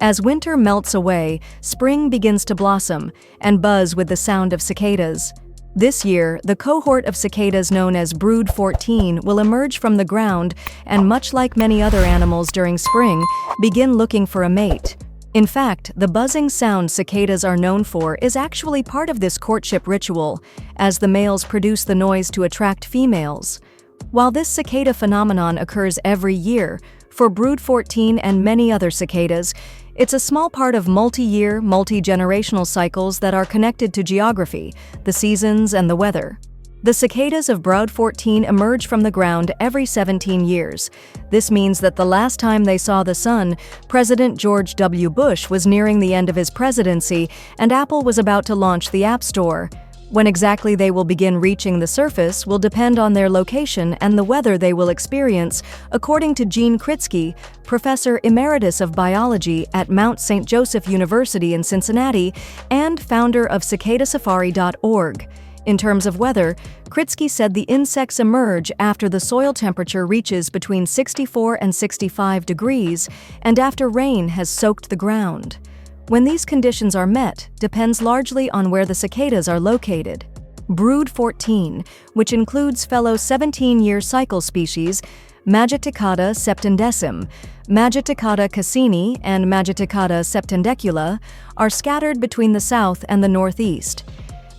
As winter melts away, spring begins to blossom and buzz with the sound of cicadas. This year, the cohort of cicadas known as Brood 14 will emerge from the ground and, much like many other animals during spring, begin looking for a mate. In fact, the buzzing sound cicadas are known for is actually part of this courtship ritual, as the males produce the noise to attract females. While this cicada phenomenon occurs every year, for Brood 14 and many other cicadas, it's a small part of multi-year, multi-generational cycles that are connected to geography, the seasons, and the weather. The cicadas of Brood 14 emerge from the ground every 17 years. This means that the last time they saw the sun, President George W. Bush was nearing the end of his presidency and Apple was about to launch the App Store. When exactly they will begin reaching the surface will depend on their location and the weather they will experience, according to Gene Kritsky, Professor Emeritus of Biology at Mount St. Joseph University in Cincinnati and founder of cicadasafari.org. In terms of weather, Kritsky said the insects emerge after the soil temperature reaches between 64 and 65 degrees and after rain has soaked the ground. When these conditions are met depends largely on where the cicadas are located. Brood 14, which includes fellow 17-year cycle species Multiticada septendecim, Multiticada cassini, and Multiticada septendecula, are scattered between the south and the northeast.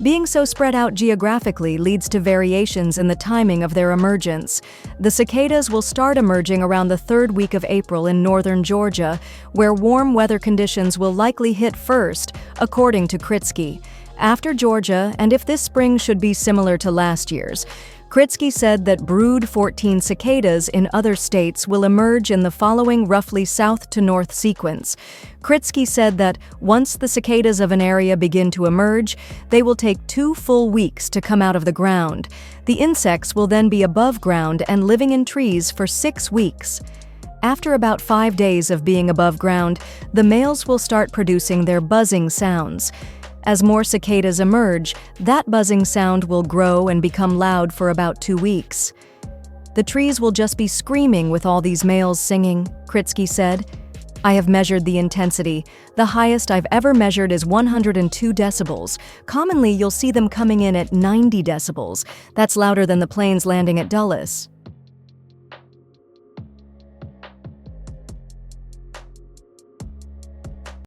Being so spread out geographically leads to variations in the timing of their emergence. The cicadas will start emerging around the third week of April in northern Georgia, where warm weather conditions will likely hit first, according to Kritsky. After Georgia, and if this spring should be similar to last year's, Kritsky said that Brood 14 cicadas in other states will emerge in the following roughly south to north sequence. Kritsky said that once the cicadas of an area begin to emerge, they will take 2 full weeks to come out of the ground. The insects will then be above ground and living in trees for 6 weeks. After about 5 days of being above ground, the males will start producing their buzzing sounds. As more cicadas emerge, that buzzing sound will grow and become loud for about 2 weeks. The trees will just be screaming with all these males singing, Kritsky said. I have measured the intensity. The highest I've ever measured is 102 decibels. Commonly, you'll see them coming in at 90 decibels. That's louder than the planes landing at Dulles.